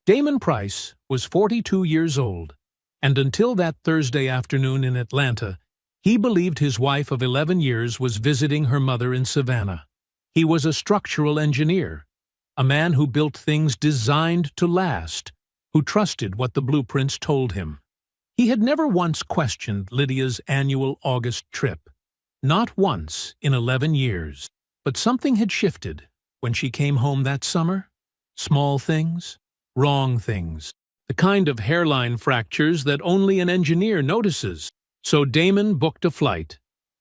Damon Price was 42 years old, and until that Thursday afternoon in Atlanta, he believed his wife of 11 years was visiting her mother in Savannah. He was a structural engineer, a man who built things designed to last, who trusted what the blueprints told him. He had never once questioned Lydia's annual August trip. Not once in 11 years. But something had shifted when she came home that summer. Small things, wrong things. The kind of hairline fractures that only an engineer notices. So Damon booked a flight.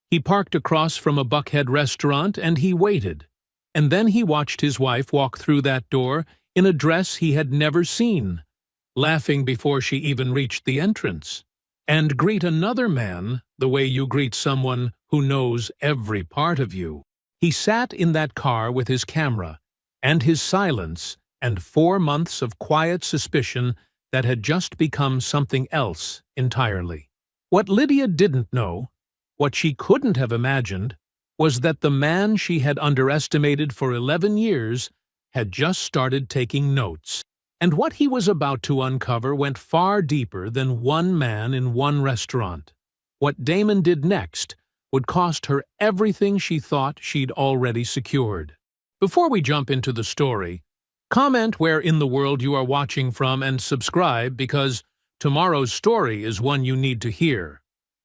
He parked across from a Buckhead restaurant and he waited. And then he watched his wife walk through that door in a dress he had never seen, laughing before she even reached the entrance, and greet another man the way you greet someone who knows every part of you. He sat in that car with his camera, and his silence, and 4 months of quiet suspicion that had just become something else entirely. What Lydia didn't know, what she couldn't have imagined, was that the man she had underestimated for 11 years had just started taking notes. And what he was about to uncover went far deeper than one man in one restaurant. What Damon did next would cost her everything she thought she'd already secured. Before we jump into the story, comment where in the world you are watching from and subscribe because tomorrow's story is one you need to hear.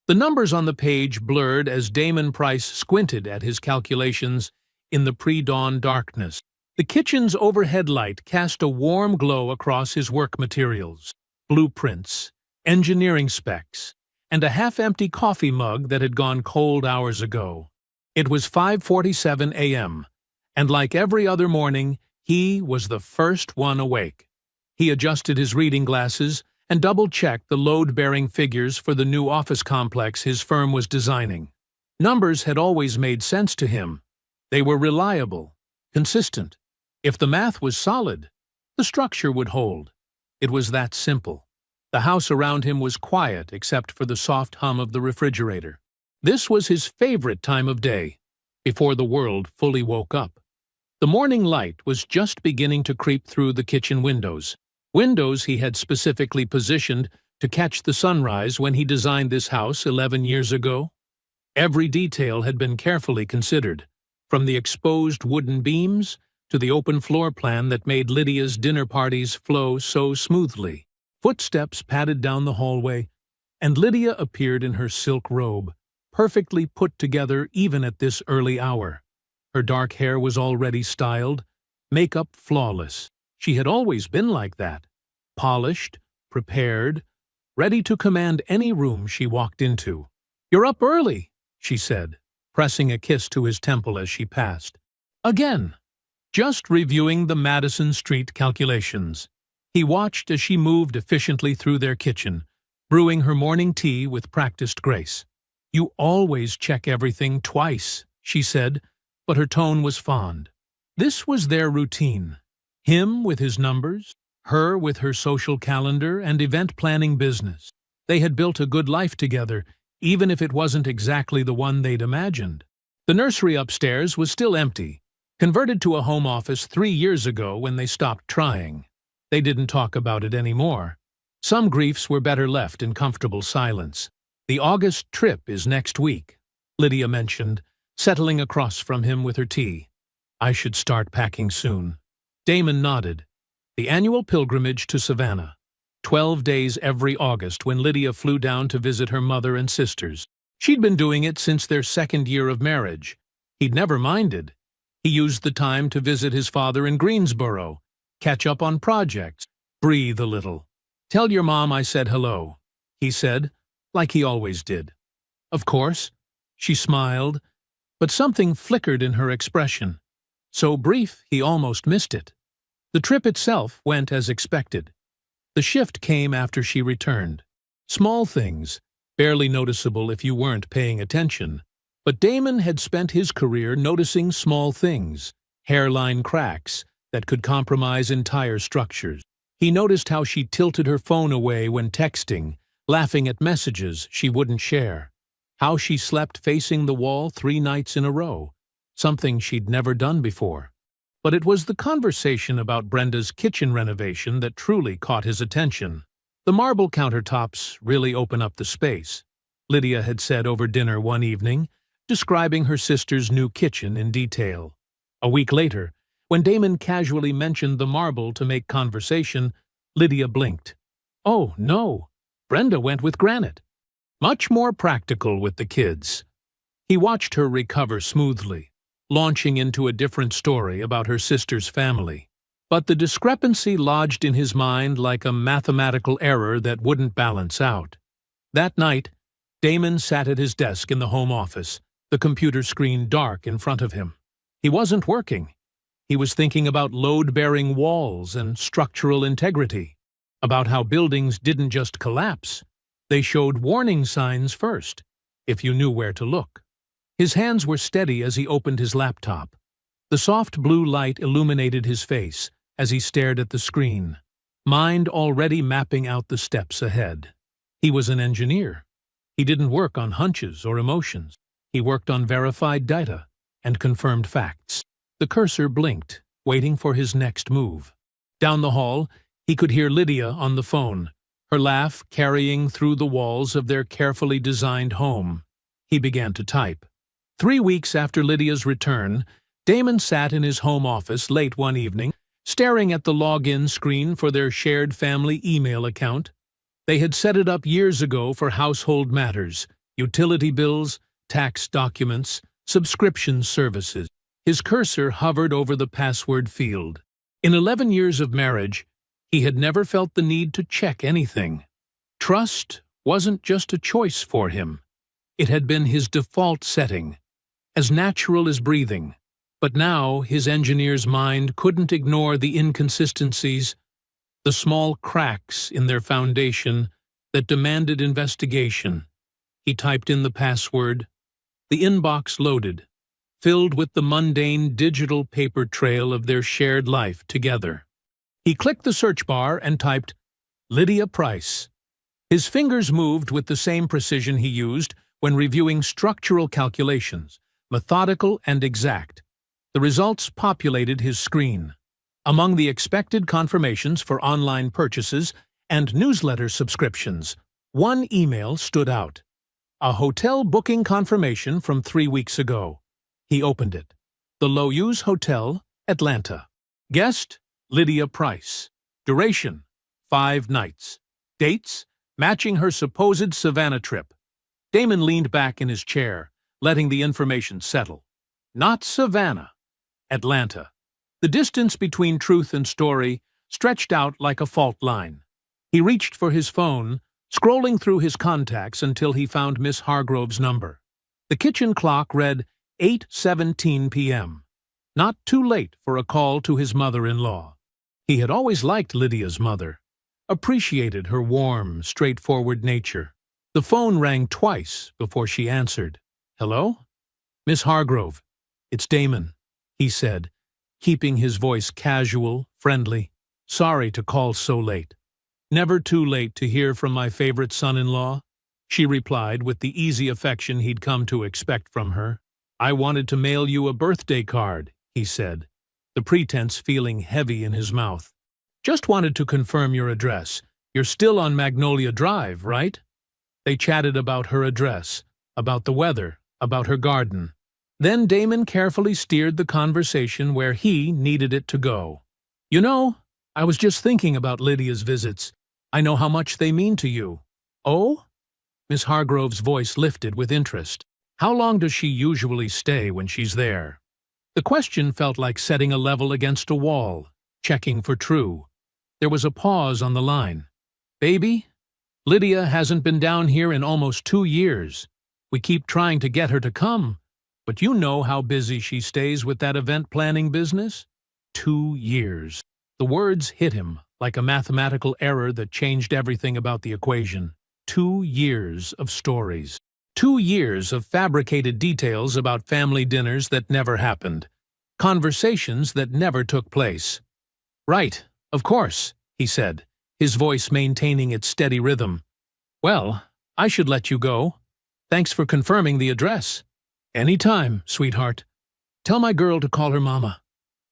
The numbers on the page blurred as Damon Price squinted at his calculations in the pre-dawn darkness. The kitchen's overhead light cast a warm glow across his work materials, blueprints, engineering specs, and a half-empty coffee mug that had gone cold hours ago. It was 5:47 a.m., and like every other morning, he was the first one awake. He adjusted his reading glasses and double-checked the load-bearing figures for the new office complex his firm was designing. Numbers had always made sense to him. They were reliable, consistent. If the math was solid, the structure would hold. It was that simple. The house around him was quiet except for the soft hum of the refrigerator. This was his favorite time of day, before the world fully woke up. The morning light was just beginning to creep through the kitchen windows he had specifically positioned to catch the sunrise when he designed this house 11 years ago. Every detail had been carefully considered, from the exposed wooden beams to the open floor plan that made Lydia's dinner parties flow so smoothly. Footsteps padded down the hallway, and Lydia appeared in her silk robe, perfectly put together even at this early hour. Her dark hair was already styled, makeup flawless. She had always been like that, polished, prepared, ready to command any room she walked into. "You're up early," she said, pressing a kiss to his temple as she passed. "Again." Just reviewing the Madison Street calculations. He watched as she moved efficiently through their kitchen, brewing her morning tea with practiced grace. "You always check everything twice," she said, but her tone was fond. This was their routine. Him with his numbers, her with her social calendar and event planning business. They had built a good life together, even if it wasn't exactly the one they'd imagined. The nursery upstairs was still empty, converted to a home office 3 years ago when they stopped trying. They didn't talk about it anymore. Some griefs were better left in comfortable silence. "The August trip is next week," Lydia mentioned, settling across from him with her tea. "I should start packing soon." Damon nodded. The annual pilgrimage to Savannah. 12 days every August when Lydia flew down to visit her mother and sisters. She'd been doing it since their 2nd year of marriage. He'd never minded. He used the time to visit his father in Greensboro, catch up on projects, breathe a little. "Tell your mom I said hello," he said, like he always did. "Of course," she smiled, but something flickered in her expression. So brief he almost missed it. The trip itself went as expected. The shift came after she returned. Small things, barely noticeable if you weren't paying attention. But Damon had spent his career noticing small things, hairline cracks that could compromise entire structures. He noticed how she tilted her phone away when texting, laughing at messages she wouldn't share. How she slept facing the wall 3 nights in a row, something she'd never done before. But it was the conversation about Brenda's kitchen renovation that truly caught his attention. The marble countertops really open up the space, Lydia had said over dinner one evening, describing her sister's new kitchen in detail. A week later, when Damon casually mentioned the marble to make conversation, Lydia blinked. Oh, no, Brenda went with granite. Much more practical with the kids. He watched her recover smoothly, launching into a different story about her sister's family. But the discrepancy lodged in his mind like a mathematical error that wouldn't balance out. That night, Damon sat at his desk in the home office, the computer screen dark in front of him. He wasn't working. He was thinking about load-bearing walls and structural integrity, about how buildings didn't just collapse. They showed warning signs first, if you knew where to look. His hands were steady as he opened his laptop. The soft blue light illuminated his face as he stared at the screen, mind already mapping out the steps ahead. He was an engineer. He didn't work on hunches or emotions. He worked on verified data and confirmed facts. The cursor blinked, waiting for his next move. Down the hall, he could hear Lydia on the phone, her laugh carrying through the walls of their carefully designed home. He began to type. 3 weeks after Lydia's return, Damon sat in his home office late one evening, staring at the login screen for their shared family email account. They had set it up years ago for household matters, utility bills, tax documents, subscription services. His cursor hovered over the password field. In 11 years of marriage, he had never felt the need to check anything. Trust wasn't just a choice for him. It had been his default setting, as natural as breathing. But now his engineer's mind couldn't ignore the inconsistencies, the small cracks in their foundation that demanded investigation. He typed in the password. The inbox loaded, filled with the mundane digital paper trail of their shared life together. He clicked the search bar and typed, Lydia Price. His fingers moved with the same precision he used when reviewing structural calculations, methodical and exact. The results populated his screen. Among the expected confirmations for online purchases and newsletter subscriptions, one email stood out. A hotel booking confirmation from 3 weeks ago. He opened it. The Loews Hotel, Atlanta. Guest, Lydia Price. Duration, 5 nights. Dates, matching her supposed Savannah trip. Damon leaned back in his chair, letting the information settle. Not Savannah. Atlanta. The distance between truth and story stretched out like a fault line. He reached for his phone, scrolling through his contacts until he found Miss Hargrove's number. The kitchen clock read 8:17 p.m. Not too late for a call to his mother-in-law. He had always liked Lydia's mother, appreciated her warm, straightforward nature. The phone rang twice before she answered. Hello? Miss Hargrove, it's Damon, he said, keeping his voice casual, friendly. Sorry to call so late. Never too late to hear from my favorite son-in-law, she replied with the easy affection he'd come to expect from her. I wanted to mail you a birthday card, he said, the pretense feeling heavy in his mouth. Just wanted to confirm your address. You're still on Magnolia Drive, right? They chatted about her address, about the weather, about her garden. Then Damon carefully steered the conversation where he needed it to go. You know, I was just thinking about Lydia's visits. I know how much they mean to you. Oh? Miss Hargrove's voice lifted with interest. How long does she usually stay when she's there? The question felt like setting a level against a wall, checking for true. There was a pause on the line. Baby, Lydia hasn't been down here in almost 2 years. We keep trying to get her to come, but you know how busy she stays with that event planning business? 2 years. The words hit him like a mathematical error that changed everything about the equation. 2 years of stories. 2 years of fabricated details about family dinners that never happened. Conversations that never took place. Right, of course, he said, his voice maintaining its steady rhythm. Well, I should let you go. Thanks for confirming the address. Any time, sweetheart. Tell my girl to call her mama.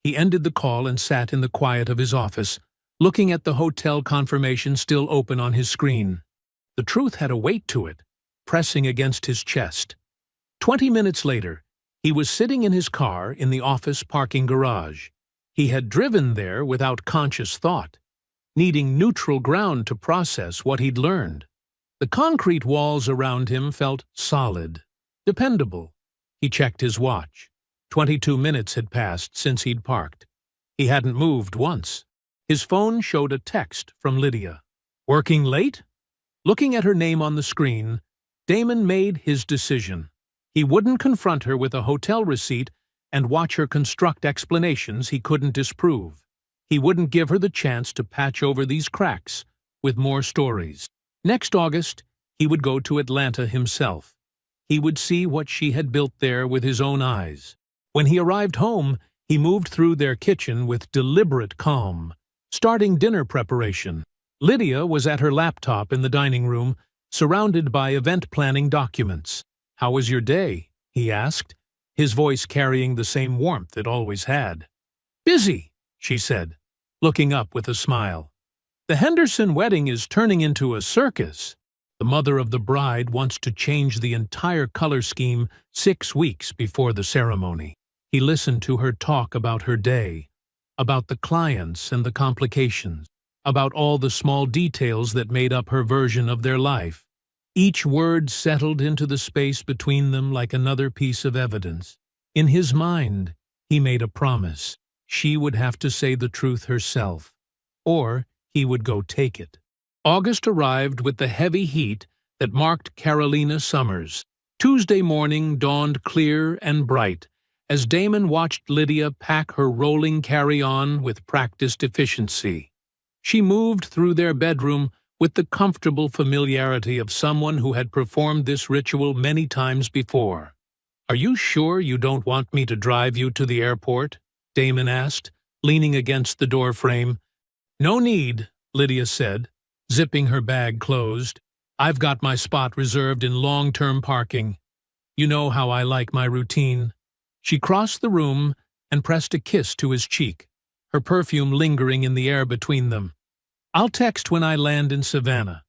He ended the call and sat in the quiet of his office, looking at the hotel confirmation still open on his screen. The truth had a weight to it, pressing against his chest. 20 minutes later, he was sitting in his car in the office parking garage. He had driven there without conscious thought, needing neutral ground to process what he'd learned. The concrete walls around him felt solid, dependable. He checked his watch. 22 minutes had passed since he'd parked. He hadn't moved once. His phone showed a text from Lydia. "Working late?" Looking at her name on the screen, Damon made his decision. He wouldn't confront her with a hotel receipt and watch her construct explanations he couldn't disprove. He wouldn't give her the chance to patch over these cracks with more stories. Next August, he would go to Atlanta himself. He would see what she had built there with his own eyes. When he arrived home, he moved through their kitchen with deliberate calm, starting dinner preparation. Lydia was at her laptop in the dining room, surrounded by event planning documents. "How was your day?" he asked, his voice carrying the same warmth it always had. "Busy," she said, looking up with a smile. "The Henderson wedding is turning into a circus. The mother of the bride wants to change the entire color scheme 6 weeks before the ceremony." He listened to her talk about her day, about the clients and the complications, about all the small details that made up her version of their life. Each word settled into the space between them like another piece of evidence. In his mind, he made a promise. She would have to say the truth herself, or he would go take it. August arrived with the heavy heat that marked Carolina summers. Tuesday morning dawned clear and bright as Damon watched Lydia pack her rolling carry-on with practiced efficiency. She moved through their bedroom with the comfortable familiarity of someone who had performed this ritual many times before. "Are you sure you don't want me to drive you to the airport?" Damon asked, leaning against the door frame. "No need," Lydia said, zipping her bag closed. "I've got my spot reserved in long-term parking. You know how I like my routine." She crossed the room and pressed a kiss to his cheek, her perfume lingering in the air between them. "I'll text when I land in Savannah."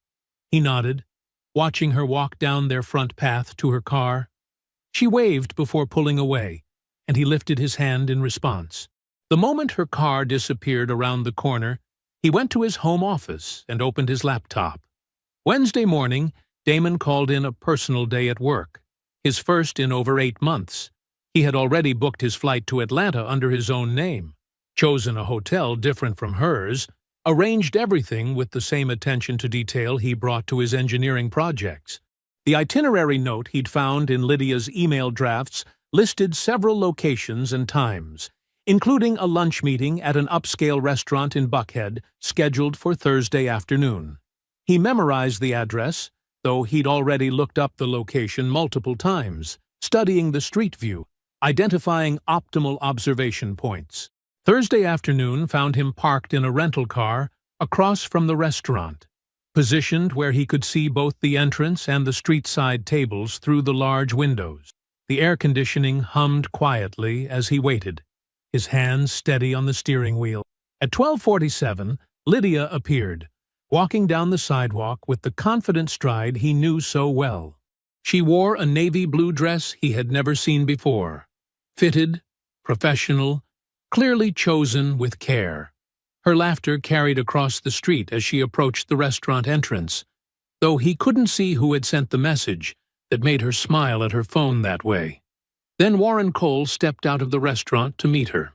He nodded, watching her walk down their front path to her car. She waved before pulling away, and he lifted his hand in response. The moment her car disappeared around the corner, he went to his home office and opened his laptop. Wednesday morning, Damon called in a personal day at work, his first in over 8 months. He had already booked his flight to Atlanta under his own name, chosen a hotel different from hers, arranged everything with the same attention to detail he brought to his engineering projects. The itinerary note he'd found in Lydia's email drafts listed several locations and times, including a lunch meeting at an upscale restaurant in Buckhead scheduled for Thursday afternoon. He memorized the address, though he'd already looked up the location multiple times, studying the street view, identifying optimal observation points. Thursday afternoon found him parked in a rental car across from the restaurant, positioned where he could see both the entrance and the street-side tables through the large windows. The air conditioning hummed quietly as he waited, his hands steady on the steering wheel. At 12:47, Lydia appeared, walking down the sidewalk with the confident stride he knew so well. She wore a navy blue dress he had never seen before, fitted, professional, clearly chosen with care. Her laughter carried across the street as she approached the restaurant entrance, though he couldn't see who had sent the message that made her smile at her phone that way. Then Warren Cole stepped out of the restaurant to meet her.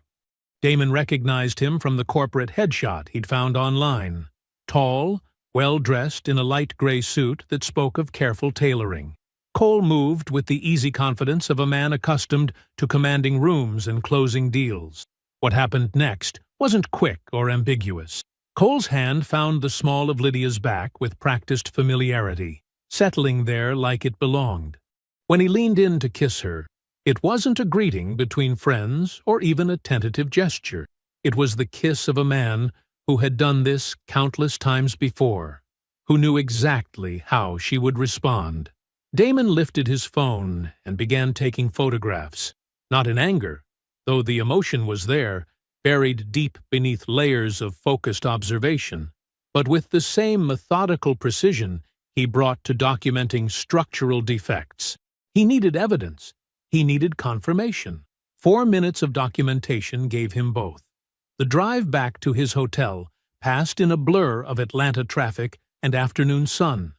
Damon recognized him from the corporate headshot he'd found online. Tall, well-dressed in a light gray suit that spoke of careful tailoring. Cole moved with the easy confidence of a man accustomed to commanding rooms and closing deals. What happened next wasn't quick or ambiguous. Cole's hand found the small of Lydia's back with practiced familiarity, settling there like it belonged. When he leaned in to kiss her, it wasn't a greeting between friends or even a tentative gesture. It was the kiss of a man who had done this countless times before, who knew exactly how she would respond. Damon lifted his phone and began taking photographs, not in anger, though the emotion was there, buried deep beneath layers of focused observation. But with the same methodical precision he brought to documenting structural defects. He needed evidence. He needed confirmation. 4 minutes of documentation gave him both. The drive back to his hotel passed in a blur of Atlanta traffic and afternoon sun.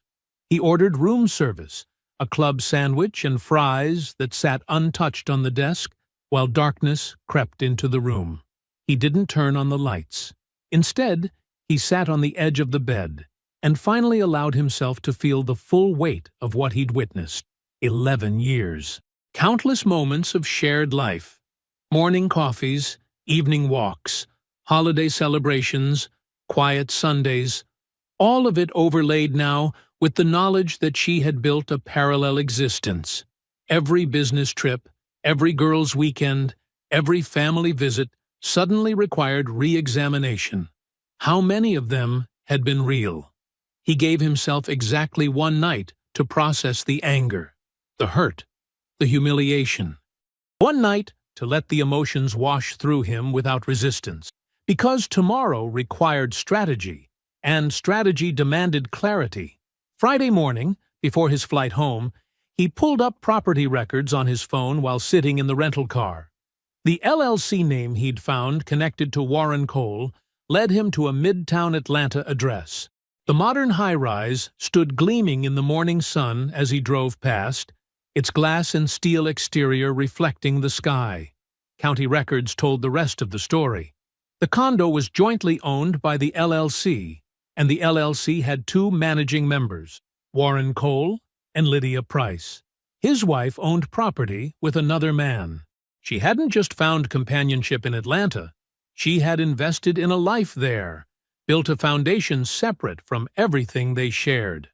He ordered room service, a club sandwich and fries that sat untouched on the desk, while darkness crept into the room. He didn't turn on the lights. Instead, he sat on the edge of the bed and finally allowed himself to feel the full weight of what he'd witnessed. 11 years. Countless moments of shared life. Morning coffees, evening walks, holiday celebrations, quiet Sundays. All of it overlaid now with the knowledge that she had built a parallel existence. Every business trip, every girls' weekend, every family visit suddenly required re-examination. How many of them had been real? He gave himself exactly 1 night to process the anger, the hurt, the humiliation. 1 night to let the emotions wash through him without resistance. Because tomorrow required strategy, and strategy demanded clarity. Friday morning, before his flight home, he pulled up property records on his phone while sitting in the rental car. The LLC name he'd found connected to Warren Cole led him to a midtown Atlanta address. The modern high-rise stood gleaming in the morning sun as he drove past, its glass and steel exterior reflecting the sky. County records told the rest of the story. The condo was jointly owned by the LLC, and the LLC had 2 managing members, Warren Cole and Lydia Price. His wife owned property with another man. She hadn't just found companionship in Atlanta. She had invested in a life there, built a foundation separate from everything they shared.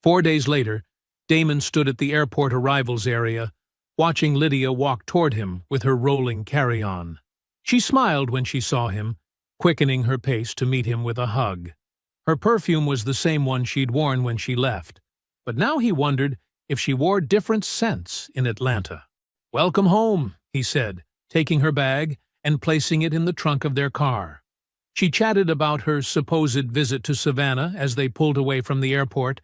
4 days later, Damon stood at the airport arrivals area, watching Lydia walk toward him with her rolling carry-on. She smiled when she saw him, quickening her pace to meet him with a hug. Her perfume was the same one she'd worn when she left, but now he wondered if she wore different scents in Atlanta. "Welcome home," he said, taking her bag and placing it in the trunk of their car. She chatted about her supposed visit to Savannah as they pulled away from the airport,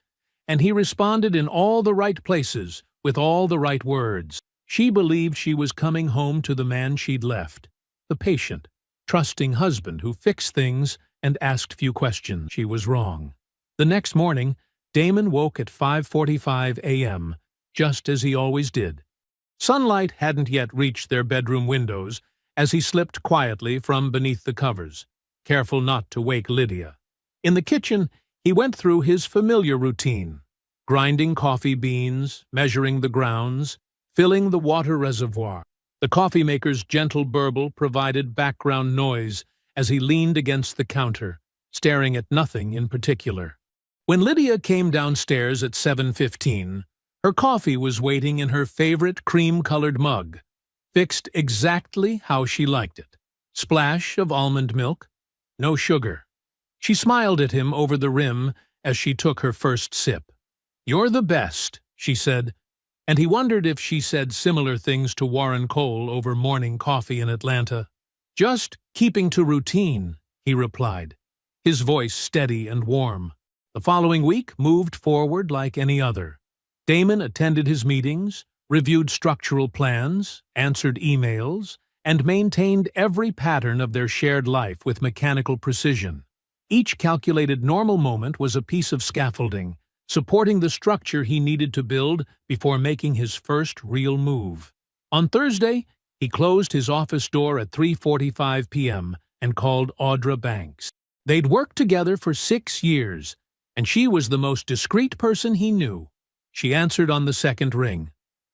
and he responded in all the right places, with all the right words. She believed she was coming home to the man she'd left, the patient, trusting husband who fixed things and asked few questions. She was wrong. The next morning, Damon woke at 5:45 a.m., just as he always did. Sunlight hadn't yet reached their bedroom windows as he slipped quietly from beneath the covers, careful not to wake Lydia. In the kitchen, he went through his familiar routine, grinding coffee beans, measuring the grounds, filling the water reservoir. The coffee maker's gentle burble provided background noise as he leaned against the counter, staring at nothing in particular. When Lydia came downstairs at 7:15, her coffee was waiting in her favorite cream-colored mug, fixed exactly how she liked it. Splash of almond milk, no sugar. She smiled at him over the rim as she took her first sip. "You're the best," she said, and he wondered if she said similar things to Warren Cole over morning coffee in Atlanta. "Just keeping to routine," he replied, his voice steady and warm. The following week moved forward like any other. Damon attended his meetings, reviewed structural plans, answered emails, and maintained every pattern of their shared life with mechanical precision. Each calculated normal moment was a piece of scaffolding, supporting the structure he needed to build before making his first real move. On Thursday, he closed his office door at 3:45 p.m. and called Audra Banks. They'd worked together for 6 years, and she was the most discreet person he knew. She answered on the second ring.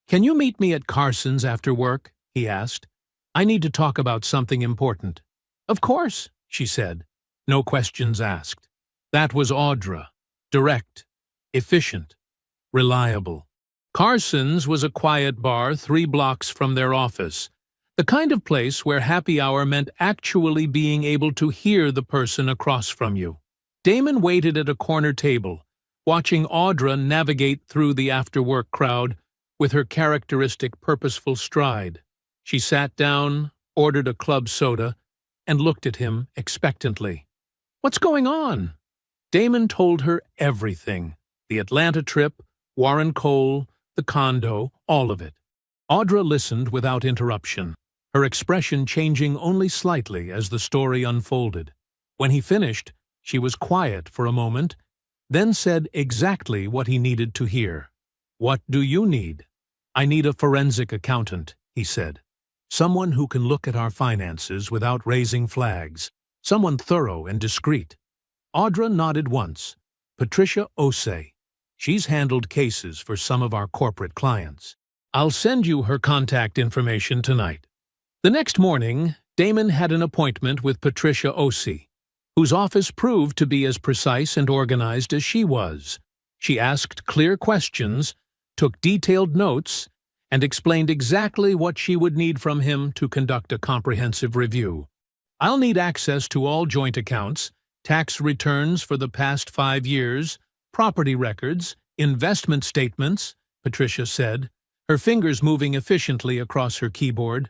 "Can you meet me at Carson's after work?" he asked. "I need to talk about something important." "Of course," she said. No questions asked. That was Audra. Direct, efficient, reliable. Carson's was a quiet bar 3 blocks from their office, the kind of place where happy hour meant actually being able to hear the person across from you. Damon waited at a corner table, watching Audra navigate through the after-work crowd with her characteristic purposeful stride. She sat down, ordered a club soda, and looked at him expectantly. "What's going on?" Damon told her everything. The Atlanta trip, Warren Cole, the condo, all of it. Audra listened without interruption, her expression changing only slightly as the story unfolded. When he finished, she was quiet for a moment, then said exactly what he needed to hear. "What do you need?" "I need a forensic accountant," he said. "Someone who can look at our finances without raising flags. Someone thorough and discreet." Audra nodded once. "Patricia Osei. She's handled cases for some of our corporate clients. I'll send you her contact information tonight." The next morning, Damon had an appointment with Patricia Osei, whose office proved to be as precise and organized as she was. She asked clear questions, took detailed notes, and explained exactly what she would need from him to conduct a comprehensive review. "I'll need access to all joint accounts, tax returns for the past 5 years, property records, investment statements," Patricia said, her fingers moving efficiently across her keyboard.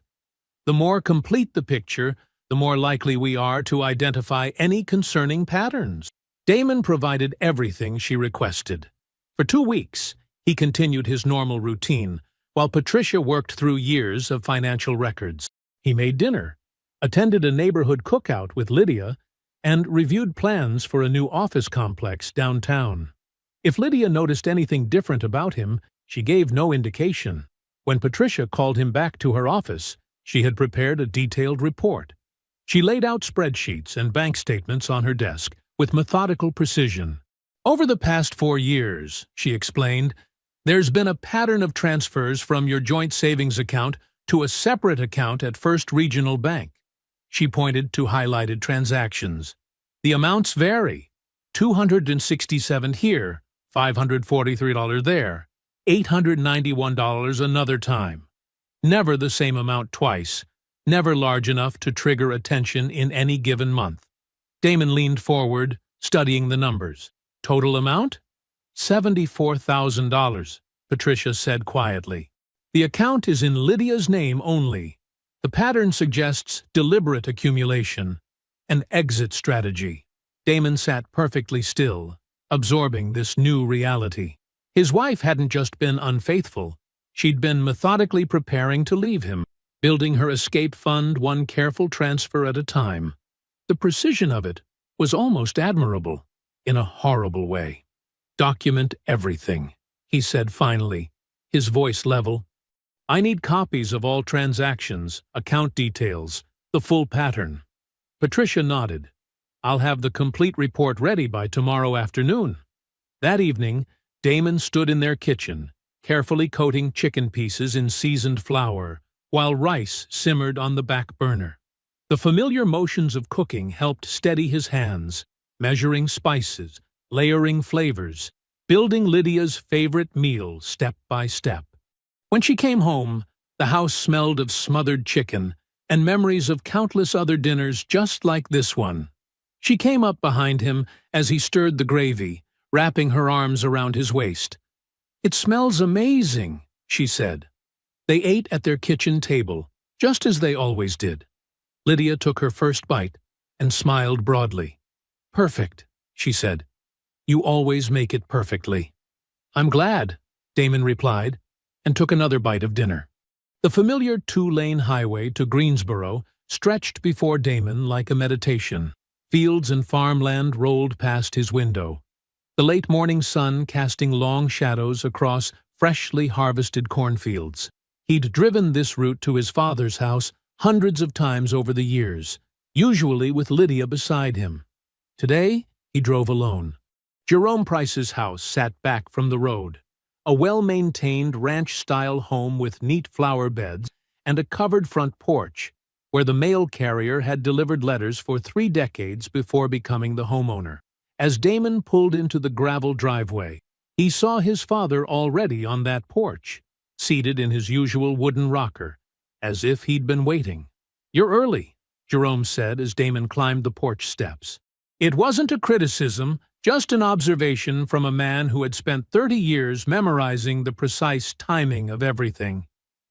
"The more complete the picture, the more likely we are to identify any concerning patterns." Damon provided everything she requested. For 2 weeks, he continued his normal routine, while Patricia worked through years of financial records. He made dinner, attended a neighborhood cookout with Lydia, and reviewed plans for a new office complex downtown. If Lydia noticed anything different about him, she gave no indication. When Patricia called him back to her office, she had prepared a detailed report. She laid out spreadsheets and bank statements on her desk with methodical precision. "Over the past 4 years," she explained, "there's been a pattern of transfers from your joint savings account to a separate account at First Regional Bank." She pointed to highlighted transactions. "The amounts vary. $267 here, $543 there, $891 another time. Never the same amount twice, never large enough to trigger attention in any given month." Damon leaned forward, studying the numbers. "Total amount?" $74,000, Patricia said quietly. "The account is in Lydia's name only. The pattern suggests deliberate accumulation, an exit strategy." Damon sat perfectly still, absorbing this new reality. His wife hadn't just been unfaithful, she'd been methodically preparing to leave him, building her escape fund one careful transfer at a time. The precision of it was almost admirable, in a horrible way. "Document everything," he said finally, his voice level. "I need copies of all transactions, account details, the full pattern." Patricia nodded. "I'll have the complete report ready by tomorrow afternoon." That evening, Damon stood in their kitchen, carefully coating chicken pieces in seasoned flour, while rice simmered on the back burner. The familiar motions of cooking helped steady his hands, measuring spices, layering flavors, building Lydia's favorite meal step by step. When she came home, the house smelled of smothered chicken and memories of countless other dinners just like this one. She came up behind him as he stirred the gravy, wrapping her arms around his waist. "It smells amazing," she said. They ate at their kitchen table, just as they always did. Lydia took her first bite and smiled broadly. "Perfect," she said. "You always make it perfectly." "I'm glad," Damon replied, and took another bite of dinner. The familiar 2-lane highway to Greensboro stretched before Damon like a meditation. Fields and farmland rolled past his window, the late morning sun casting long shadows across freshly harvested cornfields. He'd driven this route to his father's house hundreds of times over the years, usually with Lydia beside him. Today, he drove alone. Jerome Price's house sat back from the road, a well-maintained ranch-style home with neat flower beds and a covered front porch, where the mail carrier had delivered letters for 3 decades before becoming the homeowner. As Damon pulled into the gravel driveway, he saw his father already on that porch, seated in his usual wooden rocker, as if he'd been waiting. "You're early," Jerome said as Damon climbed the porch steps. It wasn't a criticism, just an observation from a man who had spent 30 years memorizing the precise timing of everything.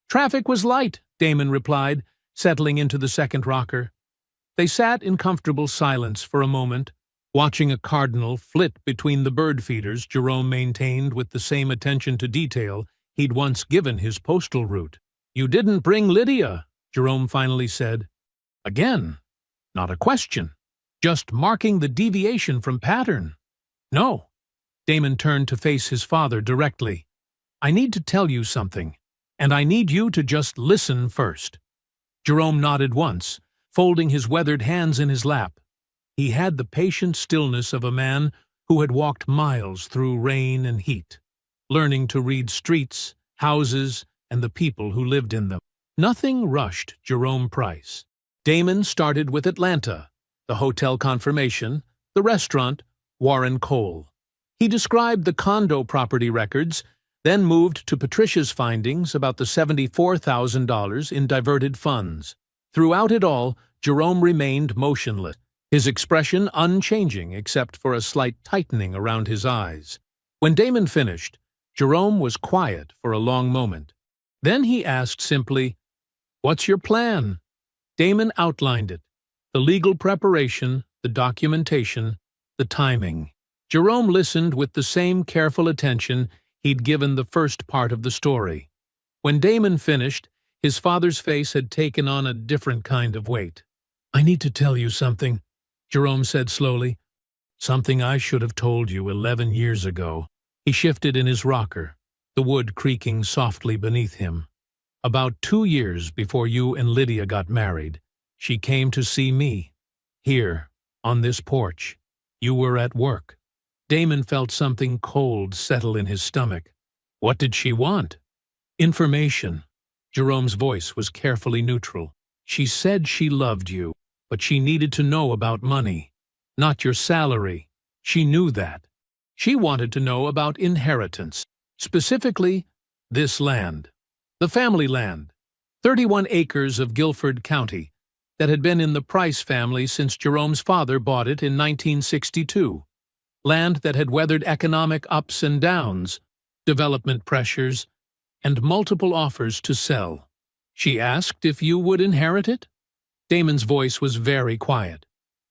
"Traffic was light," Damon replied, settling into the second rocker. They sat in comfortable silence for a moment, watching a cardinal flit between the bird feeders Jerome maintained with the same attention to detail he'd once given his postal route. "You didn't bring Lydia," Jerome finally said. Again, not a question, just marking the deviation from pattern. "No." Damon turned to face his father directly. "I need to tell you something, and I need you to just listen first." Jerome nodded once, folding his weathered hands in his lap. He had the patient stillness of a man who had walked miles through rain and heat, learning to read streets, houses, and the people who lived in them. Nothing rushed Jerome Price. Damon started with Atlanta, the hotel confirmation, the restaurant, Warren Cole. He described the condo property records, then moved to Patricia's findings about the $74,000 in diverted funds. Throughout it all, Jerome remained motionless, his expression unchanging except for a slight tightening around his eyes. When Damon finished, Jerome was quiet for a long moment. Then he asked simply, "What's your plan?" Damon outlined it: the legal preparation, the documentation, the timing. Jerome listened with the same careful attention he'd given the first part of the story. When Damon finished, his father's face had taken on a different kind of weight. "I need to tell you something," Jerome said slowly. "Something I should have told you 11 years ago." He shifted in his rocker, the wood creaking softly beneath him. "About 2 years before you and Lydia got married, she came to see me. Here, on this porch. You were at work." Damon felt something cold settle in his stomach. What did she want? "Information." Jerome's voice was carefully neutral. "She said she loved you, but she needed to know about money. Not your salary. She knew that. She wanted to know about inheritance. Specifically, this land. The family land. 31 acres of Guilford County that had been in the Price family since Jerome's father bought it in 1962. Land that had weathered economic ups and downs, development pressures, and multiple offers to sell. She asked if you would inherit it?" Damon's voice was very quiet.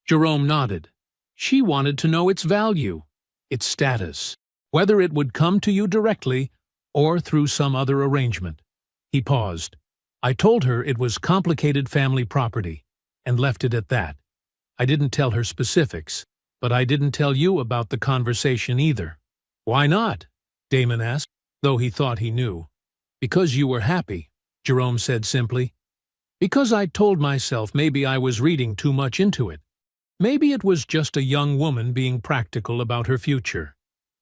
Jerome nodded. "She wanted to know its value, its status, whether it would come to you directly or through some other arrangement." He paused. "I told her it was complicated family property, and left it at that. I didn't tell her specifics, but I didn't tell you about the conversation either." "Why not?" Damon asked, though he thought he knew. "Because you were happy," Jerome said simply. "Because I told myself maybe I was reading too much into it. Maybe it was just a young woman being practical about her future."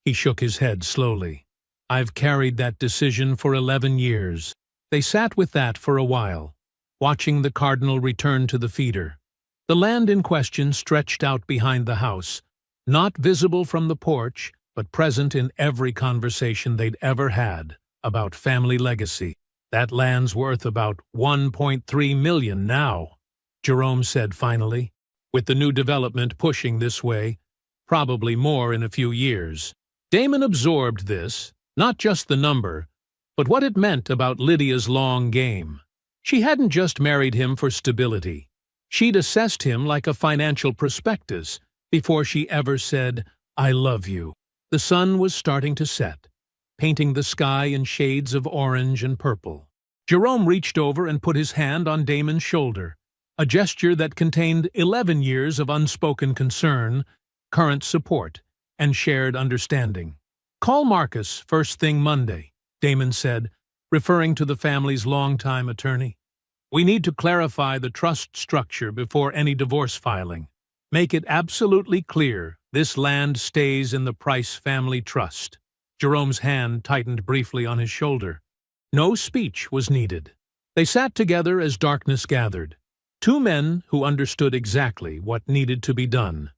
He shook his head slowly. "I've carried that decision for 11 years. They sat with that for a while, watching the cardinal return to the feeder. The land in question stretched out behind the house, not visible from the porch, but present in every conversation they'd ever had about family legacy. "That land's worth about $1.3 million now," Jerome said finally. "With the new development pushing this way, probably more in a few years." Damon absorbed this, not just the number, but what it meant about Lydia's long game. She hadn't just married him for stability. She'd assessed him like a financial prospectus before she ever said, "I love you." The sun was starting to set, painting the sky in shades of orange and purple. Jerome reached over and put his hand on Damon's shoulder, a gesture that contained 11 years of unspoken concern, current support, and shared understanding. "Call Marcus first thing Monday," Damon said, referring to the family's longtime attorney. "We need to clarify the trust structure before any divorce filing. Make it absolutely clear this land stays in the Price family trust." Jerome's hand tightened briefly on his shoulder. No speech was needed. They sat together as darkness gathered, two men who understood exactly what needed to be done.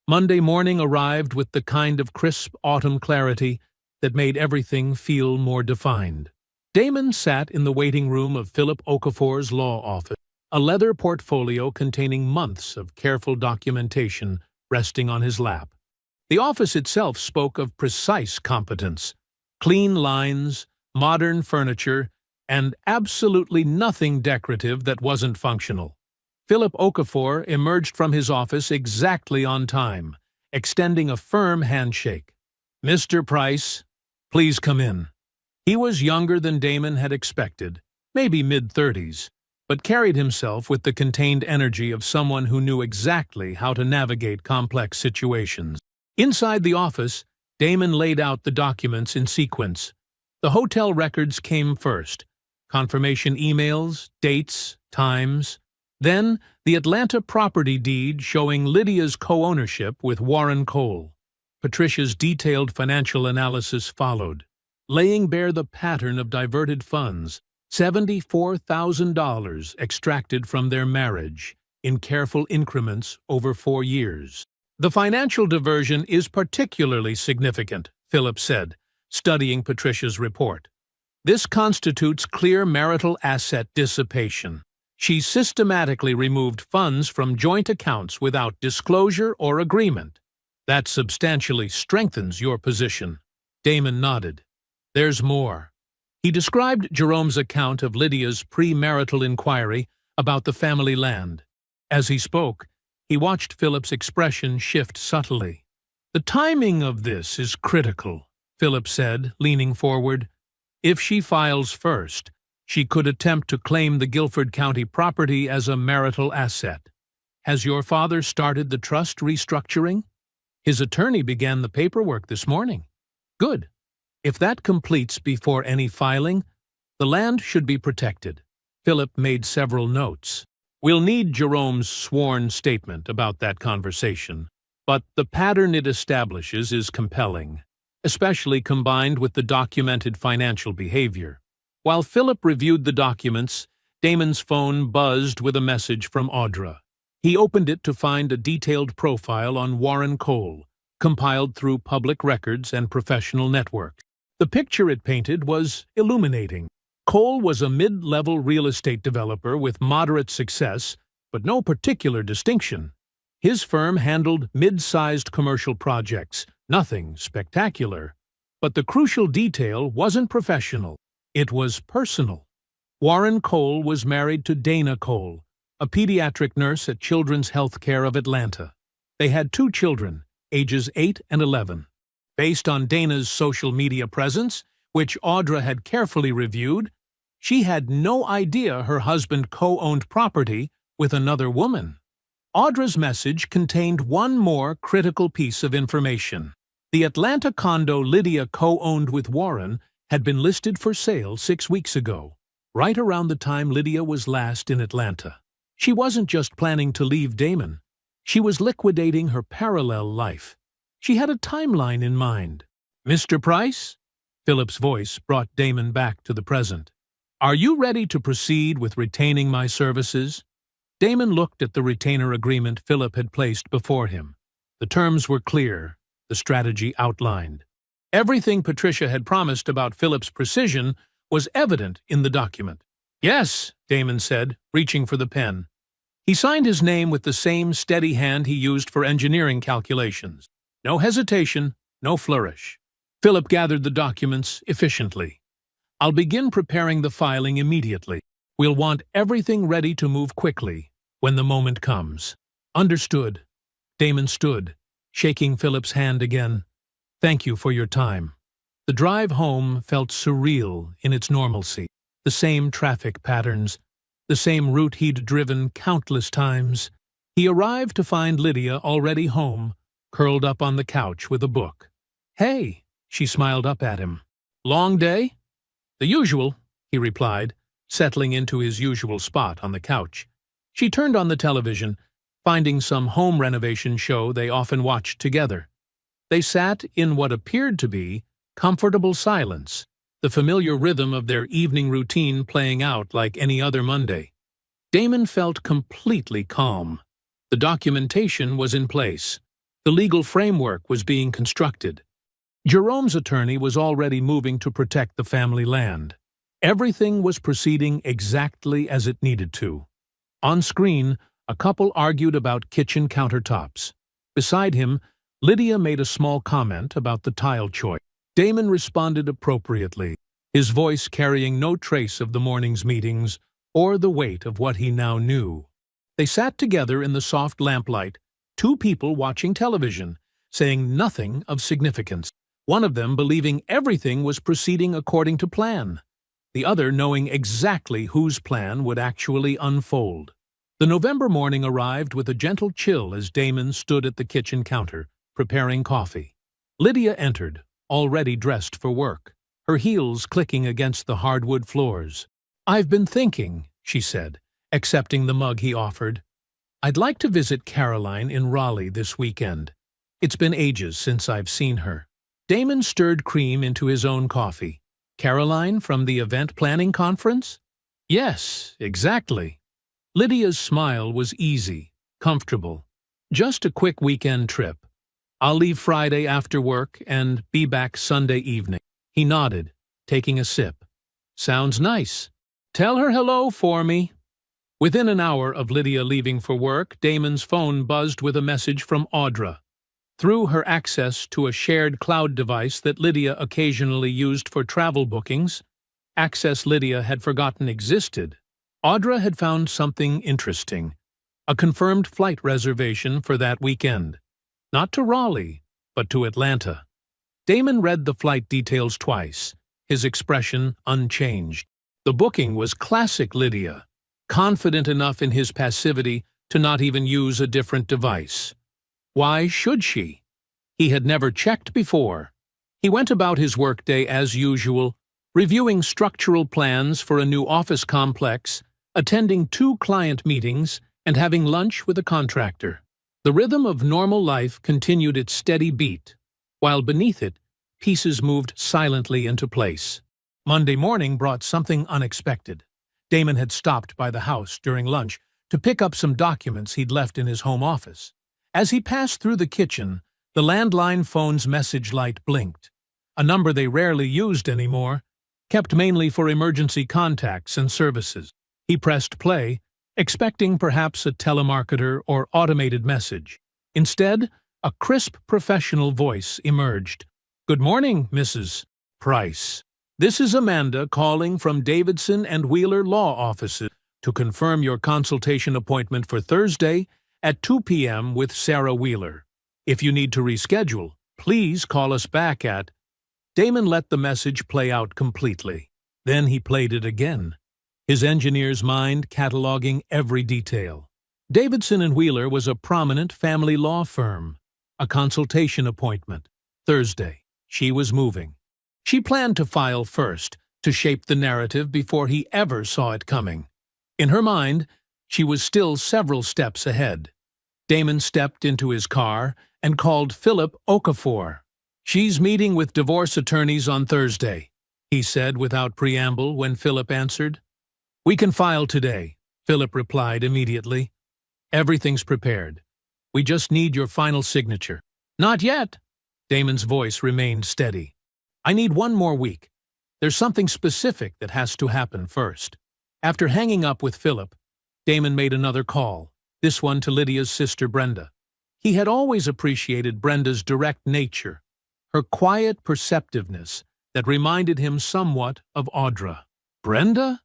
Monday morning arrived with the kind of crisp autumn clarity that made everything feel more defined. Damon sat in the waiting room of Philip Okafor's law office, a leather portfolio containing months of careful documentation resting on his lap. The office itself spoke of precise competence, clean lines, modern furniture, and absolutely nothing decorative that wasn't functional. Philip Okafor emerged from his office exactly on time, extending a firm handshake. "Mr. Price, please come in." He was younger than Damon had expected, maybe mid-30s, but carried himself with the contained energy of someone who knew exactly how to navigate complex situations. Inside the office, Damon laid out the documents in sequence. The hotel records came first, confirmation emails, dates, times. Then, the Atlanta property deed showing Lydia's co-ownership with Warren Cole. Patricia's detailed financial analysis followed, laying bare the pattern of diverted funds, $74,000 extracted from their marriage, in careful increments over 4 years. "The financial diversion is particularly significant," Philip said, studying Patricia's report. "This constitutes clear marital asset dissipation. She systematically removed funds from joint accounts without disclosure or agreement. That substantially strengthens your position." Damon nodded. "There's more." He described Jerome's account of Lydia's premarital inquiry about the family land. As he spoke, he watched Philip's expression shift subtly. "The timing of this is critical," Philip said, leaning forward. "If she files first, she could attempt to claim the Guilford County property as a marital asset. Has your father started the trust restructuring?" "His attorney began the paperwork this morning." "Good. If that completes before any filing, the land should be protected." Philip made several notes. "We'll need Jerome's sworn statement about that conversation, but the pattern it establishes is compelling, especially combined with the documented financial behavior." While Philip reviewed the documents, Damon's phone buzzed with a message from Audra. He opened it to find a detailed profile on Warren Cole, compiled through public records and professional networks. The picture it painted was illuminating. Cole was a mid-level real estate developer with moderate success, but no particular distinction. His firm handled mid-sized commercial projects, nothing spectacular. But the crucial detail wasn't professional. It was personal. Warren Cole was married to Dana Cole, a pediatric nurse at Children's Healthcare of Atlanta. They had 2 children, ages 8 and 11. Based on Dana's social media presence, which Audra had carefully reviewed, she had no idea her husband co-owned property with another woman. Audra's message contained one more critical piece of information. The Atlanta condo Lydia co-owned with Warren had been listed for sale 6 weeks ago, right around the time Lydia was last in Atlanta. She wasn't just planning to leave Damon. She was liquidating her parallel life. She had a timeline in mind. "Mr. Price?" Philip's voice brought Damon back to the present. "Are you ready to proceed with retaining my services?" Damon looked at the retainer agreement Philip had placed before him. The terms were clear, the strategy outlined. Everything Patricia had promised about Philip's precision was evident in the document. "Yes," Damon said, reaching for the pen. He signed his name with the same steady hand he used for engineering calculations. No hesitation, no flourish. Philip gathered the documents efficiently. "I'll begin preparing the filing immediately. We'll want everything ready to move quickly when the moment comes." "Understood." Damon stood, shaking Philip's hand again. "Thank you for your time." The drive home felt surreal in its normalcy. The same traffic patterns, the same route he'd driven countless times. He arrived to find Lydia already home, curled up on the couch with a book. "Hey," she smiled up at him. "Long day?" "The usual," he replied, settling into his usual spot on the couch. She turned on the television, finding some home renovation show they often watched together. They sat in what appeared to be comfortable silence, the familiar rhythm of their evening routine playing out like any other Monday. Damon felt completely calm. The documentation was in place. The legal framework was being constructed. Jerome's attorney was already moving to protect the family land. Everything was proceeding exactly as it needed to. On screen, a couple argued about kitchen countertops. Beside him, Lydia made a small comment about the tile choice. Damon responded appropriately, his voice carrying no trace of the morning's meetings or the weight of what he now knew. They sat together in the soft lamplight, two people watching television, saying nothing of significance. One of them believing everything was proceeding according to plan, the other knowing exactly whose plan would actually unfold. The November morning arrived with a gentle chill as Damon stood at the kitchen counter, preparing coffee. Lydia entered, already dressed for work, her heels clicking against the hardwood floors. "I've been thinking," she said, accepting the mug he offered. "I'd like to visit Caroline in Raleigh this weekend. It's been ages since I've seen her." Damon stirred cream into his own coffee. "Caroline from the event planning conference?" "Yes, exactly." Lydia's smile was easy, comfortable. "Just a quick weekend trip. I'll leave Friday after work and be back Sunday evening." He nodded, taking a sip. "Sounds nice. Tell her hello for me." Within an hour of Lydia leaving for work, Damon's phone buzzed with a message from Audra. Through her access to a shared cloud device that Lydia occasionally used for travel bookings, access Lydia had forgotten existed, Audra had found something interesting, a confirmed flight reservation for that weekend. Not to Raleigh, but to Atlanta. Damon read the flight details twice, his expression unchanged. The booking was classic Lydia, confident enough in his passivity to not even use a different device. Why should she? He had never checked before. He went about his workday as usual, reviewing structural plans for a new office complex, attending 2 client meetings, and having lunch with a contractor. The rhythm of normal life continued its steady beat, while beneath it, pieces moved silently into place. Monday morning brought something unexpected. Damon had stopped by the house during lunch to pick up some documents he'd left in his home office. As he passed through the kitchen, the landline phone's message light blinked, a number they rarely used anymore, kept mainly for emergency contacts and services. He pressed play, expecting perhaps a telemarketer or automated message. Instead, a crisp professional voice emerged. "Good morning, Mrs. Price. This is Amanda calling from Davidson and Wheeler Law Offices to confirm your consultation appointment for Thursday at 2 p.m. with Sarah Wheeler. If you need to reschedule, please call us back at—" Damon let the message play out completely. Then he played it again, his engineer's mind cataloging every detail. Davidson and Wheeler was a prominent family law firm. A consultation appointment. Thursday. She was moving. She planned to file first, to shape the narrative before he ever saw it coming. In her mind, she was still several steps ahead. Damon stepped into his car and called Philip Okafor. "She's meeting with divorce attorneys on Thursday," he said without preamble when Philip answered. "We can file today," Philip replied immediately. "Everything's prepared. We just need your final signature." "Not yet." Damon's voice remained steady. "I need 1 more week. There's something specific that has to happen first." After hanging up with Philip, Damon made another call, this one to Lydia's sister Brenda. He had always appreciated Brenda's direct nature, her quiet perceptiveness that reminded him somewhat of Audra. "Brenda?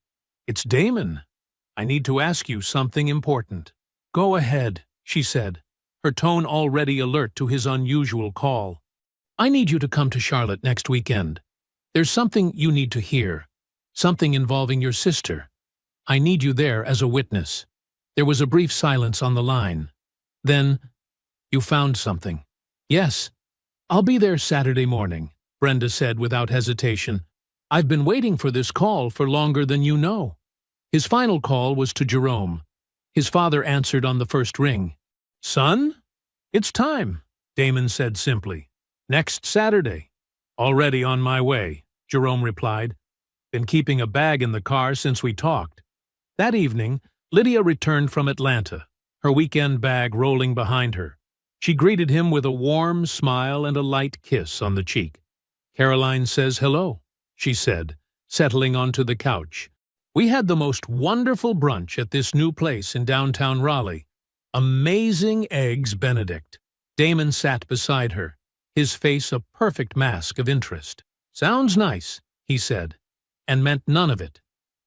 It's Damon. I need to ask you something important." "Go ahead," she said, her tone already alert to his unusual call. "I need you to come to Charlotte next weekend. There's something you need to hear, something involving your sister. I need you there as a witness." There was a brief silence on the line. Then, "You found something." "Yes. I'll be there Saturday morning," Brenda said without hesitation. "I've been waiting for this call for longer than you know." His final call was to Jerome. His father answered on the first ring. "Son? It's time," Damon said simply. "Next Saturday." "Already on my way," Jerome replied. "Been keeping a bag in the car since we talked." That evening, Lydia returned from Atlanta, her weekend bag rolling behind her. She greeted him with a warm smile and a light kiss on the cheek. "Caroline says hello," she said, settling onto the couch. "We had the most wonderful brunch at this new place in downtown Raleigh. Amazing Eggs Benedict." Damon sat beside her, his face a perfect mask of interest. "Sounds nice," he said, and meant none of it.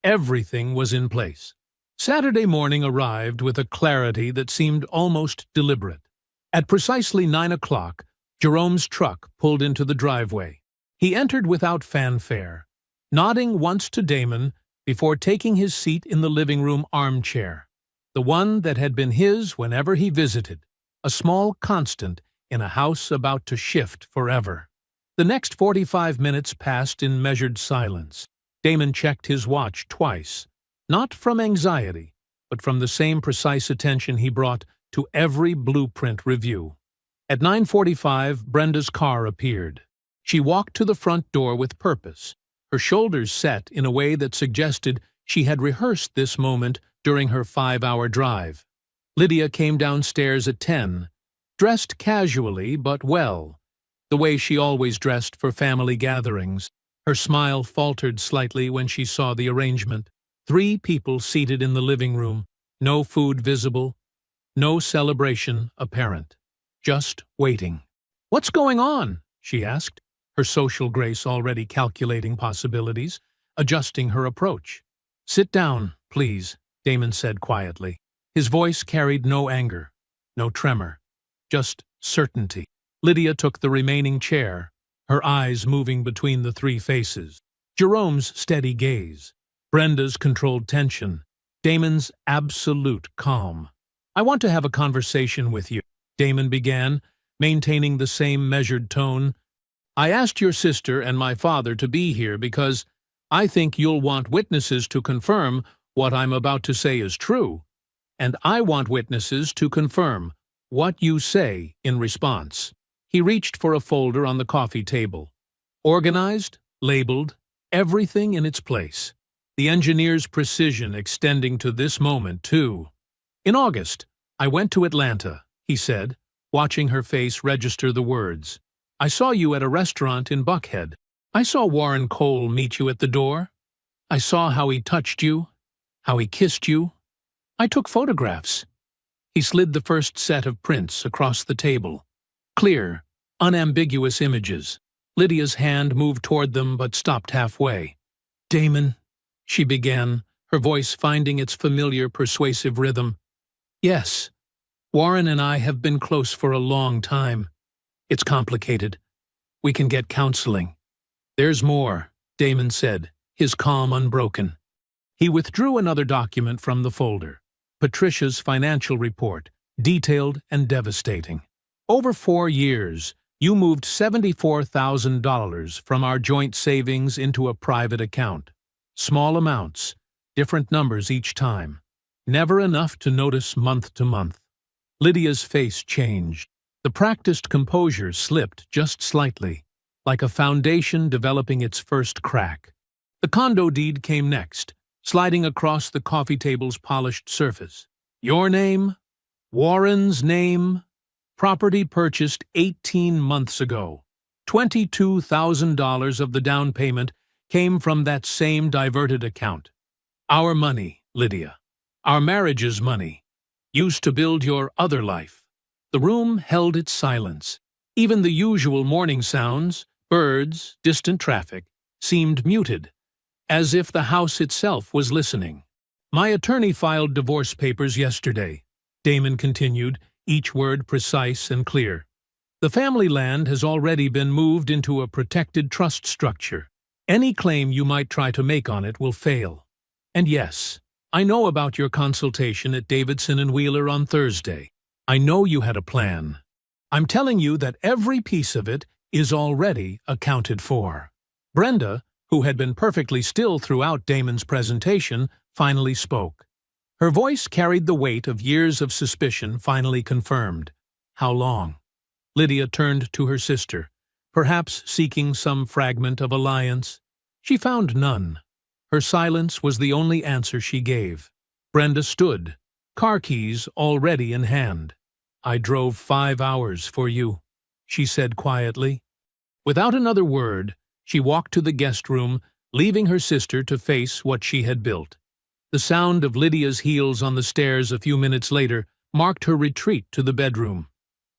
Everything was in place. Saturday morning arrived with a clarity that seemed almost deliberate. At precisely 9 o'clock, Jerome's truck pulled into the driveway. He entered without fanfare, nodding once to Damon before taking his seat in the living room armchair, the one that had been his whenever he visited, a small constant in a house about to shift forever. The next 45 minutes passed in measured silence. Damon checked his watch twice, not from anxiety, but from the same precise attention he brought to every blueprint review. At 9:45, Brenda's car appeared. She walked to the front door with purpose, her shoulders set in a way that suggested she had rehearsed this moment during her 5-hour drive. Lydia came downstairs at 10, dressed casually but well, the way she always dressed for family gatherings. Her smile faltered slightly when she saw the arrangement. 3 people seated in the living room, no food visible, no celebration apparent, just waiting. "What's going on?" she asked, her social grace already calculating possibilities, adjusting her approach. "Sit down, please," Damon said quietly. His voice carried no anger, no tremor, just certainty. Lydia took the remaining chair, her eyes moving between the 3 faces. Jerome's steady gaze, Brenda's controlled tension, Damon's absolute calm. "I want to have a conversation with you," Damon began, maintaining the same measured tone. "I asked your sister and my father to be here because I think you'll want witnesses to confirm what I'm about to say is true, and I want witnesses to confirm what you say in response." He reached for a folder on the coffee table. Organized, labeled, everything in its place. The engineer's precision extending to this moment, too. "In August, I went to Atlanta," he said, watching her face register the words. "I saw you at a restaurant in Buckhead. I saw Warren Cole meet you at the door. I saw how he touched you, how he kissed you. I took photographs." He slid the first set of prints across the table. Clear, unambiguous images. Lydia's hand moved toward them but stopped halfway. "Damon," she began, her voice finding its familiar persuasive rhythm. "Yes, Warren and I have been close for a long time. It's complicated. We can get counseling." "There's more," Damon said, his calm unbroken. He withdrew another document from the folder. Patricia's financial report, detailed and devastating. "Over 4 years, you moved $74,000 from our joint savings into a private account. Small amounts, different numbers each time. Never enough to notice month to month." Lydia's face changed. The practiced composure slipped just slightly, like a foundation developing its first crack. The condo deed came next, sliding across the coffee table's polished surface. "Your name, Warren's name, property purchased 18 months ago. $22,000 of the down payment came from that same diverted account. Our money, Lydia, our marriage's money, used to build your other life." The room held its silence. Even the usual morning sounds, birds, distant traffic, seemed muted, as if the house itself was listening. "My attorney filed divorce papers yesterday," Damon continued, each word precise and clear. "The family land has already been moved into a protected trust structure. Any claim you might try to make on it will fail. And yes, I know about your consultation at Davidson and Wheeler on Thursday. I know you had a plan. I'm telling you that every piece of it is already accounted for." Brenda, who had been perfectly still throughout Damon's presentation, finally spoke. Her voice carried the weight of years of suspicion finally confirmed. "How long?" Lydia turned to her sister, perhaps seeking some fragment of alliance. She found none. Her silence was the only answer she gave. Brenda stood, car keys already in hand. "I drove 5 hours for you," she said quietly. Without another word, she walked to the guest room, leaving her sister to face what she had built. The sound of Lydia's heels on the stairs a few minutes later marked her retreat to the bedroom.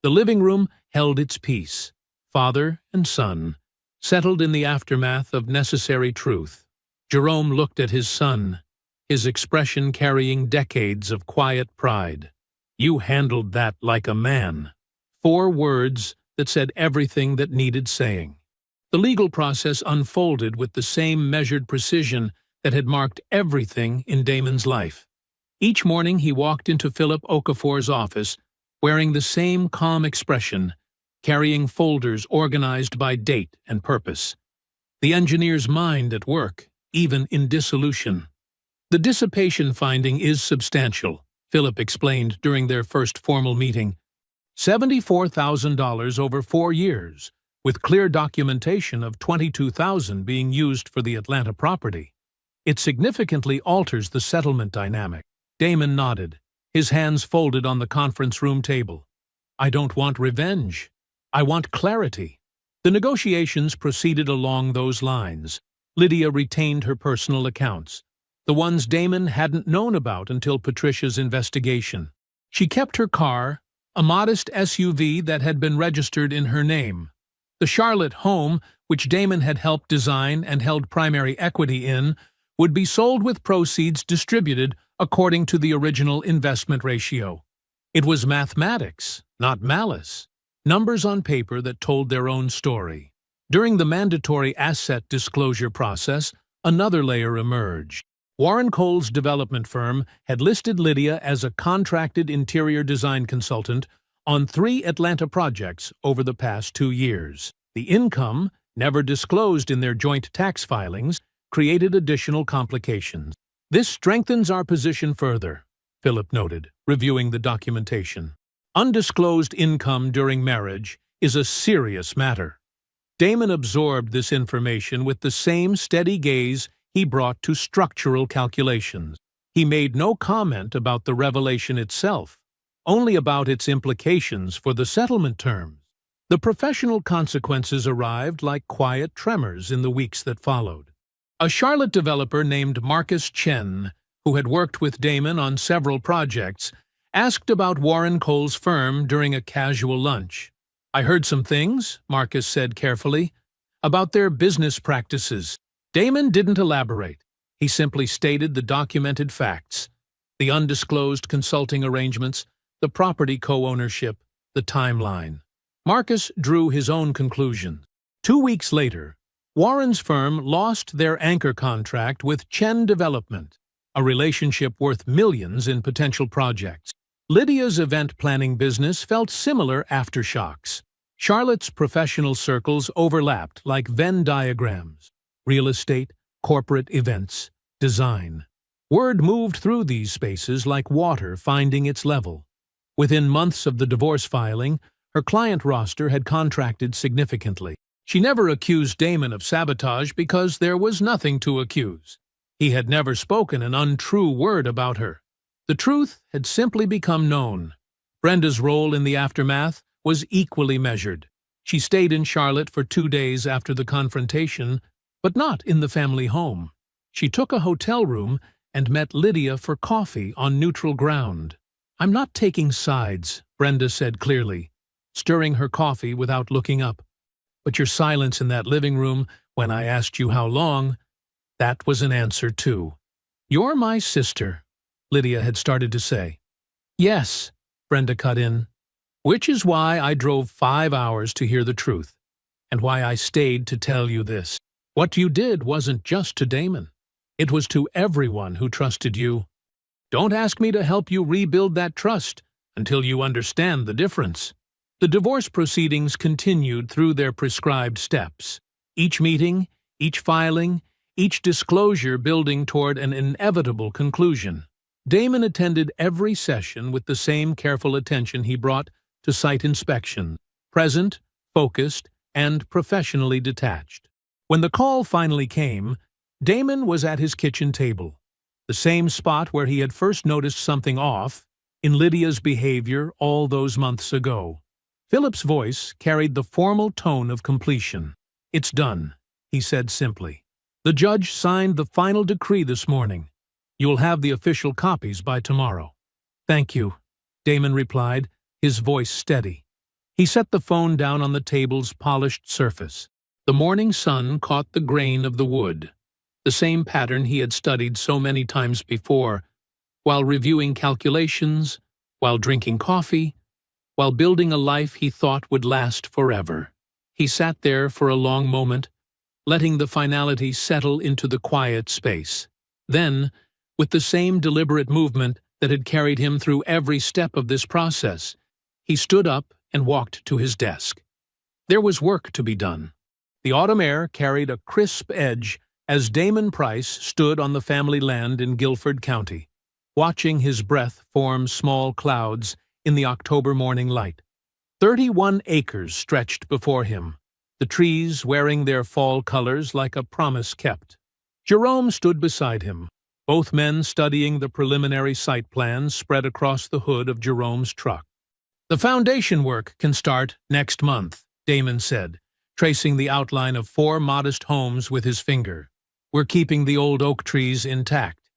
The living room held its peace. Father and son, settled in the aftermath of necessary truth. Jerome looked at his son, his expression carrying decades of quiet pride. "You handled that like a man." 4 words that said everything that needed saying. The legal process unfolded with the same measured precision that had marked everything in Damon's life. Each morning he walked into Philip Okafor's office, wearing the same calm expression, carrying folders organized by date and purpose. The engineer's mind at work, even in dissolution. "The dissipation finding is substantial," Philip explained during their first formal meeting. $74,000 over 4 years, with clear documentation of $22,000 being used for the Atlanta property. "It significantly alters the settlement dynamic." Damon nodded, his hands folded on the conference room table. "I don't want revenge. I want clarity." The negotiations proceeded along those lines. Lydia retained her personal accounts, the ones Damon hadn't known about until Patricia's investigation. She kept her car, a modest SUV that had been registered in her name. The Charlotte home, which Damon had helped design and held primary equity in, would be sold with proceeds distributed according to the original investment ratio. It was mathematics, not malice. Numbers on paper that told their own story. During the mandatory asset disclosure process, another layer emerged. Warren Cole's development firm had listed Lydia as a contracted interior design consultant on 3 Atlanta projects over the past 2 years. The income, never disclosed in their joint tax filings, created additional complications. "This strengthens our position further," Philip noted, reviewing the documentation. "Undisclosed income during marriage is a serious matter." Damon absorbed this information with the same steady gaze he brought to structural calculations. He made no comment about the revelation itself, only about its implications for the settlement terms. The professional consequences arrived like quiet tremors in the weeks that followed. A Charlotte developer named Marcus Chen, who had worked with Damon on several projects, asked about Warren Cole's firm during a casual lunch. "I heard some things," Marcus said carefully, "about their business practices." Damon didn't elaborate. He simply stated the documented facts: the undisclosed consulting arrangements, the property co-ownership, the timeline. Marcus drew his own conclusions. 2 weeks later, Warren's firm lost their anchor contract with Chen Development, a relationship worth millions in potential projects. Lydia's event planning business felt similar aftershocks. Charlotte's professional circles overlapped like Venn diagrams: real estate, corporate events, design. Word moved through these spaces like water finding its level. Within months of the divorce filing, her client roster had contracted significantly. She never accused Damon of sabotage because there was nothing to accuse. He had never spoken an untrue word about her. The truth had simply become known. Brenda's role in the aftermath was equally measured. She stayed in Charlotte for 2 days after the confrontation, but not in the family home. She took a hotel room and met Lydia for coffee on neutral ground. "I'm not taking sides," Brenda said clearly, stirring her coffee without looking up. "But your silence in that living room when I asked you how long, that was an answer too." "You're my sister," Lydia had started to say. "Yes," Brenda cut in, "which is why I drove 5 hours to hear the truth, and why I stayed to tell you this. What you did wasn't just to Damon. It was to everyone who trusted you. Don't ask me to help you rebuild that trust until you understand the difference." The divorce proceedings continued through their prescribed steps. Each meeting, each filing, each disclosure building toward an inevitable conclusion. Damon attended every session with the same careful attention he brought to site inspection, present, focused, and professionally detached. When the call finally came, Damon was at his kitchen table, the same spot where he had first noticed something off in Lydia's behavior all those months ago. Philip's voice carried the formal tone of completion. "It's done," he said simply. "The judge signed the final decree this morning. You'll have the official copies by tomorrow." "Thank you," Damon replied, his voice steady. He set the phone down on the table's polished surface. The morning sun caught the grain of the wood. the same pattern he had studied so many times before, while reviewing calculations, while drinking coffee, while building a life he thought would last forever. He sat there for a long moment, letting the finality settle into the quiet space. Then, with the same deliberate movement that had carried him through every step of this process, he stood up and walked to his desk. There was work to be done. The autumn air carried a crisp edge as Damon Price stood on the family land in Guilford County, watching his breath form small clouds in the October morning light. 31 acres stretched before him, the trees wearing their fall colors like a promise kept. Jerome stood beside him, both men studying the preliminary site plans spread across the hood of Jerome's truck. "The foundation work can start next month," Damon said, tracing the outline of 4 modest homes with his finger. "We're keeping the old oak trees intact,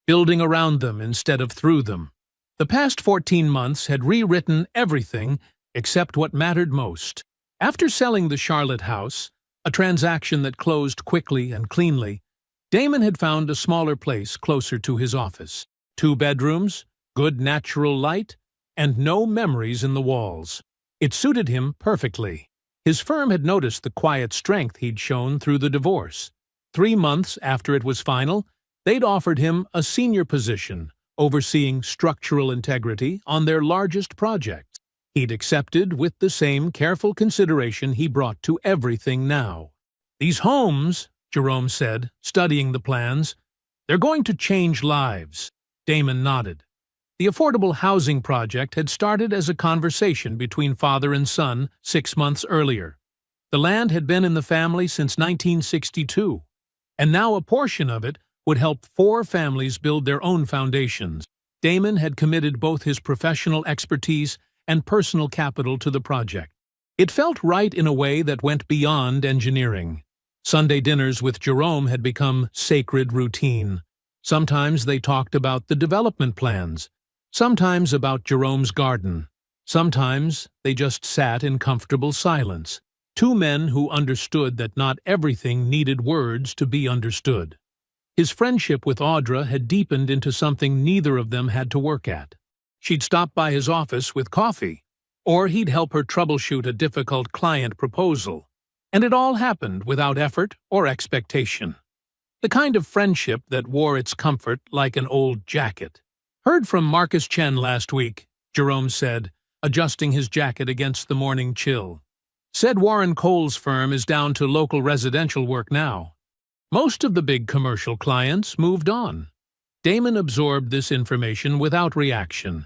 building around them instead of through them." The past 14 months had rewritten everything except what mattered most. After selling the Charlotte house, a transaction that closed quickly and cleanly, Damon had found a smaller place closer to his office. 2 bedrooms, good natural light, and no memories in the walls. It suited him perfectly. His firm had noticed the quiet strength he'd shown through the divorce. 3 months after it was final, they'd offered him a senior position, overseeing structural integrity on their largest project. He'd accepted with the same careful consideration he brought to everything now. "These homes," Jerome said, studying the plans, "they're going to change lives." Damon nodded. The affordable housing project had started as a conversation between father and son 6 months earlier. The land had been in the family since 1962, and now a portion of it would help 4 families build their own foundations. Damon had committed both his professional expertise and personal capital to the project. It felt right in a way that went beyond engineering. Sunday dinners with Jerome had become sacred routine. Sometimes they talked about the development plans, sometimes about Jerome's garden. Sometimes they just sat in comfortable silence, 2 men who understood that not everything needed words to be understood. His friendship with Audra had deepened into something neither of them had to work at. She'd stop by his office with coffee, or he'd help her troubleshoot a difficult client proposal, and it all happened without effort or expectation. The kind of friendship that wore its comfort like an old jacket. "Heard from Marcus Chen last week," Jerome said, adjusting his jacket against the morning chill. "Said Warren Cole's firm is down to local residential work now. Most of the big commercial clients moved on." Damon absorbed this information without reaction.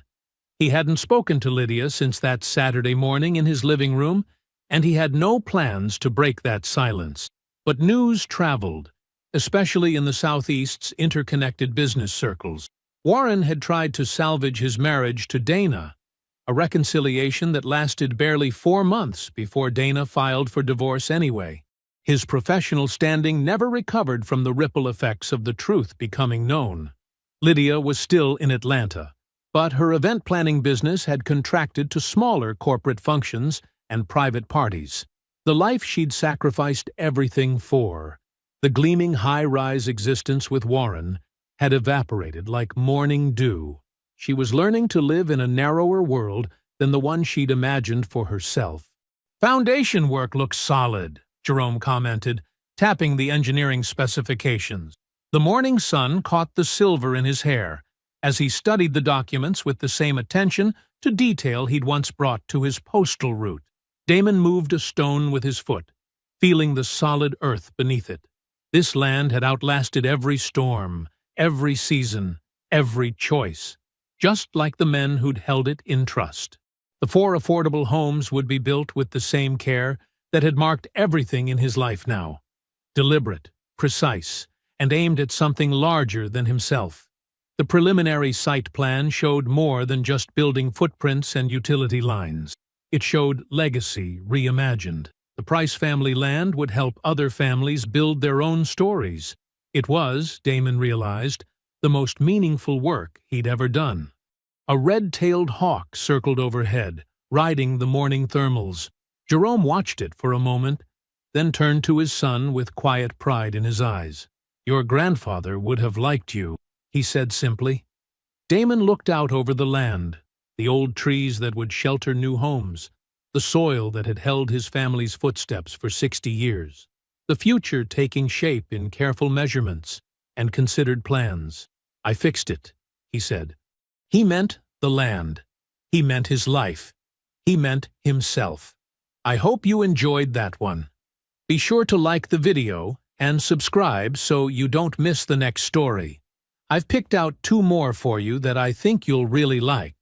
He hadn't spoken to Lydia since that Saturday morning in his living room, and he had no plans to break that silence. But news traveled, especially in the Southeast's interconnected business circles. Warren had tried to salvage his marriage to Dana, a reconciliation that lasted barely 4 months before Dana filed for divorce anyway. His professional standing never recovered from the ripple effects of the truth becoming known. Lydia was still in Atlanta, but her event planning business had contracted to smaller corporate functions and private parties. The life she'd sacrificed everything for, the gleaming high-rise existence with Warren, had evaporated like morning dew. She was learning to live in a narrower world than the one she'd imagined for herself. "Foundation work looks solid," Jerome commented, tapping the engineering specifications. The morning sun caught the silver in his hair as he studied the documents with the same attention to detail he'd once brought to his postal route. Damon moved a stone with his foot, feeling the solid earth beneath it. This land had outlasted every storm, every season, every choice, just like the men who'd held it in trust. The 4 affordable homes would be built with the same care that had marked everything in his life now. Deliberate, precise, and aimed at something larger than himself. The preliminary site plan showed more than just building footprints and utility lines. It showed legacy reimagined. The Price family land would help other families build their own stories. It was, Damon realized, the most meaningful work he'd ever done. A red-tailed hawk circled overhead, riding the morning thermals. Jerome watched it for a moment, then turned to his son with quiet pride in his eyes. "Your grandfather would have liked you," he said simply. Damon looked out over the land, the old trees that would shelter new homes, the soil that had held his family's footsteps for 60 years, the future taking shape in careful measurements and considered plans. "I fixed it," he said. He meant the land. He meant his life. He meant himself. I hope you enjoyed that one. Be sure to like the video and subscribe so you don't miss the next story. I've picked out 2 more for you that I think you'll really like.